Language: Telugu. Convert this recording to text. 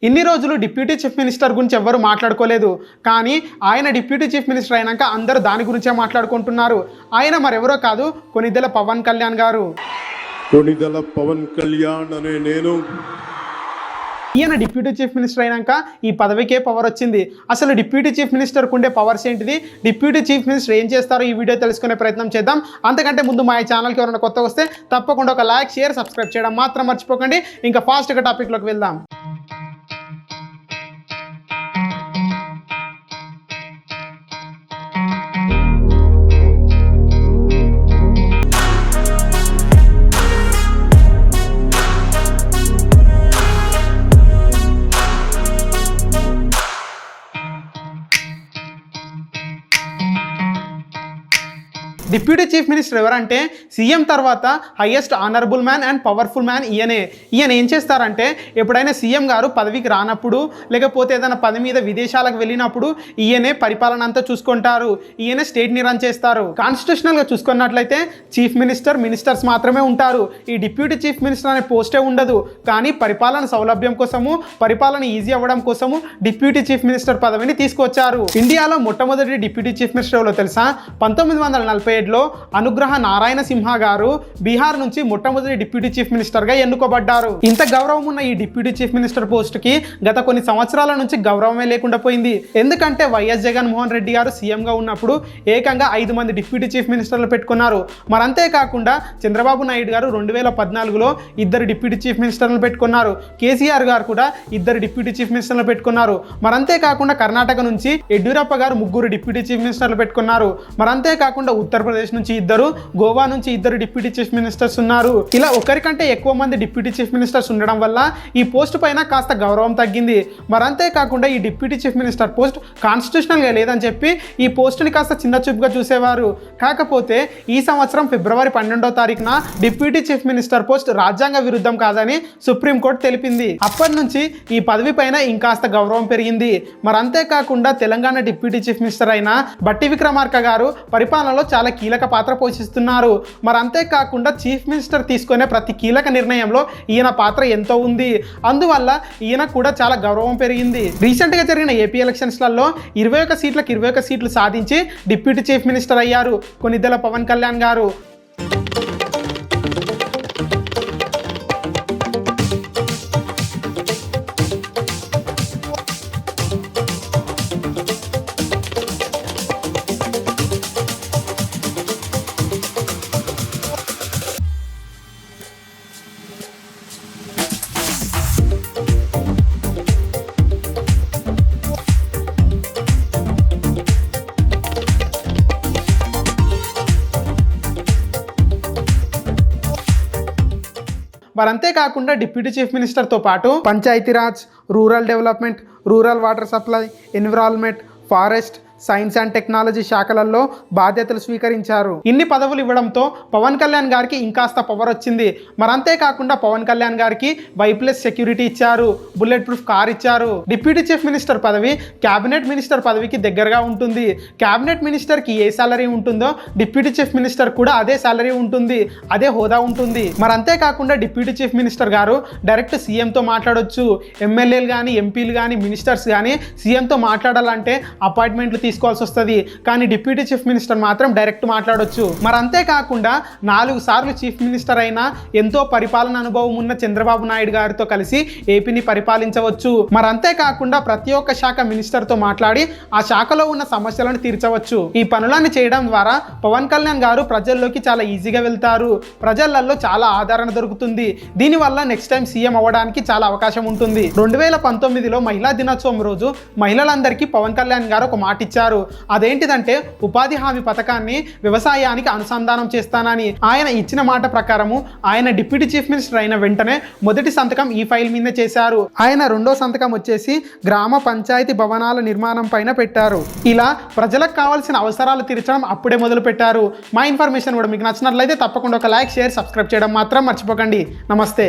ఇన్ని రోజులు డిప్యూటీ చీఫ్ మినిస్టర్ గురించి ఎవ్వరు మాట్లాడుకోలేదు. కానీ ఆయన డిప్యూటీ చీఫ్ మినిస్టర్ అయినాక అందరూ దాని గురించే మాట్లాడుకుంటున్నారు. ఆయన మరెవరో కాదు, కొణిదెల పవన్ కళ్యాణ్ గారు. కొణిదెల పవన్ కళ్యాణ్ అనే నేను. ఈయన డిప్యూటీ చీఫ్ మినిస్టర్ అయినాక ఈ పదవికే పవర్ వచ్చింది. అసలు డిప్యూటీ చీఫ్ మినిస్టర్కు ఉండే పవర్స్ ఏంటిది, డిప్యూటీ చీఫ్ మినిస్టర్ ఏం చేస్తారో ఈ వీడియో తెలుసుకునే ప్రయత్నం చేద్దాం. అంతకంటే ముందు మా ఛానల్కి ఎవరైనా కొత్త వస్తే తప్పకుండా ఒక లైక్, షేర్, సబ్స్క్రైబ్ చేయడం మాత్రం మర్చిపోకండి. ఇంకా ఫాస్ట్గా టాపిక్లోకి వెళ్దాం. డిప్యూటీ చీఫ్ మినిస్టర్ ఎవరంటే సీఎం తర్వాత highest honourable man and powerful man ఈయనే. ఈయన ఏం చేస్తారంటే ఎప్పుడైనా సీఎం గారు పదవికి రానప్పుడు, లేకపోతే ఏదైనా పని మీద విదేశాలకు వెళ్ళినప్పుడు ఈయనే పరిపాలన అంతా చూసుకుంటారు. ఈయనే స్టేట్ని రన్ చేస్తారు. కాన్స్టిట్యూషనల్గా చూసుకున్నట్లయితే చీఫ్ మినిస్టర్, మినిస్టర్స్ మాత్రమే ఉంటారు. ఈ డిప్యూటీ చీఫ్ మినిస్టర్ అనే పోస్టే ఉండదు. కానీ పరిపాలన సౌలభ్యం కోసము, పరిపాలన ఈజీ అవ్వడం కోసము డిప్యూటీ చీఫ్ మినిస్టర్ పదవిని తీసుకొచ్చారు. ఇండియాలో మొట్టమొదటి డిప్యూటీ చీఫ్ మినిస్టర్ ఎవరో తెలుసా? 1947 అనుగ్రహ నారాయణ సింహ గారు బీహార్ నుంచి మొట్టమొదటి డిప్యూటీ చీఫ్ మినిస్టర్ గా ఎన్నుకోబడ్డారు. ఇంత గౌరవం ఉన్న ఈ డిప్యూటీ చీఫ్ మినిస్టర్ పోస్ట్ కి గత కొన్ని సంవత్సరాల నుంచి గౌరవమే లేకుండా పోయింది. ఎందుకంటే వైఎస్ జగన్మోహన్ రెడ్డి గారు సీఎం గా ఉన్నప్పుడు ఏకంగా 5 మంది డిప్యూటీ చీఫ్ మినిస్టర్లు పెట్టుకున్నారు. మరంతే కాకుండా చంద్రబాబు నాయుడు గారు 2014లో 2 డిప్యూటీ చీఫ్ మినిస్టర్లు పెట్టుకున్నారు. కేసీఆర్ గారు కూడా 2 డిప్యూటీ చీఫ్ మినిస్టర్లు పెట్టుకున్నారు. మరంతే కాకుండా కర్ణాటక నుంచి యడ్యూరప్ప గారు 3 డిప్యూటీ చీఫ్ మినిస్టర్లు పెట్టుకున్నారు. మరంతే కాకుండా ఉత్తరప్రదేశ్ నుంచి 2, గోవా నుంచి 2 డిప్యూటీ చీఫ్ మినిస్టర్స్ ఉన్నారు. ఇలా ఒకరికంటే ఎక్కువ మంది డిప్యూటీ చీఫ్ మినిస్టర్స్ ఉండడం వల్ల ఈ పోస్ట్ పైన కాస్త గౌరవం తగ్గింది. మరంతే కాకుండా ఈ డిప్యూటీ చీఫ్ మినిస్టర్ పోస్ట్ కాన్స్టిట్యూషనల్గా లేదని చెప్పి ఈ పోస్ట్ని కాస్త చిన్న చూపుగా చూసేవారు. కాకపోతే ఈ సంవత్సరం ఫిబ్రవరి 12వ తారీఖున డిప్యూటీ చీఫ్ మినిస్టర్ పోస్ట్ రాజ్యాంగ విరుద్ధం కాదని సుప్రీంకోర్టు తెలిపింది. అప్పటి నుంచి ఈ పదవి పైన ఇంకాస్త గౌరవం పెరిగింది. మరంతే కాకుండా తెలంగాణ డిప్యూటీ చీఫ్ మినిస్టర్ అయిన బట్టి విక్రమార్క గారు పరిపాలనలో చాలా కీలక పాత్ర పోషిస్తున్నారు. మరి అంతేకాకుండా చీఫ్ మినిస్టర్ తీసుకునే ప్రతి కీలక నిర్ణయంలో ఈయన పాత్ర ఎంతో ఉంది. అందువల్ల ఈయన కూడా చాలా గౌరవం పెరిగింది. రీసెంట్గా జరిగిన ఏపీ ఎలక్షన్స్లలో 21 సీట్లకు 21 సీట్లు సాధించి డిప్యూటీ చీఫ్ మినిస్టర్ అయ్యారు కొణిదెల పవన్ కళ్యాణ్ గారు. మరి అంతేకాకుండా డిప్యూటీ చీఫ్ మినిస్టర్తో పాటు Panchayati Raj, rural development, rural water supply, environment, forest, science and technology శాఖలలో బాధ్యతలు స్వీకరించారు. ఇన్ని పదవులు ఇవ్వడంతో పవన్ కళ్యాణ్ గారికి ఇంకాస్త పవర్ వచ్చింది. మరి అంతేకాకుండా పవన్ కళ్యాణ్ గారికి వైప్లెస్ సెక్యూరిటీ ఇచ్చారు, బుల్లెట్ ప్రూఫ్ కార్ ఇచ్చారు. డిప్యూటీ చీఫ్ మినిస్టర్ పదవి క్యాబినెట్ మినిస్టర్ పదవికి దగ్గరగా ఉంటుంది. క్యాబినెట్ మినిస్టర్కి ఏ సాలరీ ఉంటుందో డిప్యూటీ చీఫ్ మినిస్టర్ కూడా అదే సాలరీ ఉంటుంది, అదే హోదా ఉంటుంది. మరి అంతేకాకుండా డిప్యూటీ చీఫ్ మినిస్టర్ గారు డైరెక్ట్ సీఎంతో మాట్లాడొచ్చు. ఎమ్మెల్యేలు కానీ, ఎంపీలు కానీ, మినిస్టర్స్ కానీ సీఎంతో మాట్లాడాలంటే అపాయింట్మెంట్లు తీసుకోవాల్సి వస్తుంది. కానీ డిప్యూటీ చీఫ్ మినిస్టర్ మాత్రం డైరెక్ట్ మాట్లాడొచ్చు. మరి అంతేకాకుండా 4 సార్లు చీఫ్ మినిస్టర్ అయినా ఎంతో పరిపాలన అనుభవం ఉన్న చంద్రబాబు నాయుడు గారితో కలిసి ఏపీని పరిపాలించవచ్చు. మరి అంతేకాకుండా ప్రతి ఒక్క శాఖ మినిస్టర్తో మాట్లాడి ఆ శాఖలో ఉన్న సమస్యలను తీర్చవచ్చు. ఈ పనులన్నీ చేయడం ద్వారా పవన్ కళ్యాణ్ గారు ప్రజల్లోకి చాలా ఈజీగా వెళ్తారు. ప్రజలలో చాలా ఆదరణ దొరుకుతుంది. దీనివల్ల నెక్స్ట్ టైం సీఎం అవ్వడానికి చాలా అవకాశం ఉంటుంది. 2019లో మహిళా దినోత్సవం రోజు మహిళలందరికీ పవన్ కళ్యాణ్ గారు ఒక మాట ఇచ్చారు. అదేంటిదంటే ఉపాధి హామీ పథకాన్ని వ్యవసాయానికి అనుసంధానం చేస్తానని. ఆయన ఇచ్చిన మాట ప్రకారము ఆయన డిప్యూటీ చీఫ్ మినిస్టర్ అయిన వెంటనే మొదటి సంతకం ఈ ఫైల్ మీద చేశారు. ఆయన 2వ సంతకం వచ్చేసి గ్రామ పంచాయతీ భవనాల నిర్మాణం పైన పెట్టారు. ఇలా ప్రజలకు కావాల్సిన అవసరాలు తీర్చడం అప్పుడే మొదలు పెట్టారు. మా ఇన్ఫర్మేషన్ కూడా మీకు నచ్చినట్లయితే తప్పకుండా ఒక లైక్, షేర్, సబ్స్క్రైబ్ చేయడం మాత్రం మర్చిపోకండి. నమస్తే.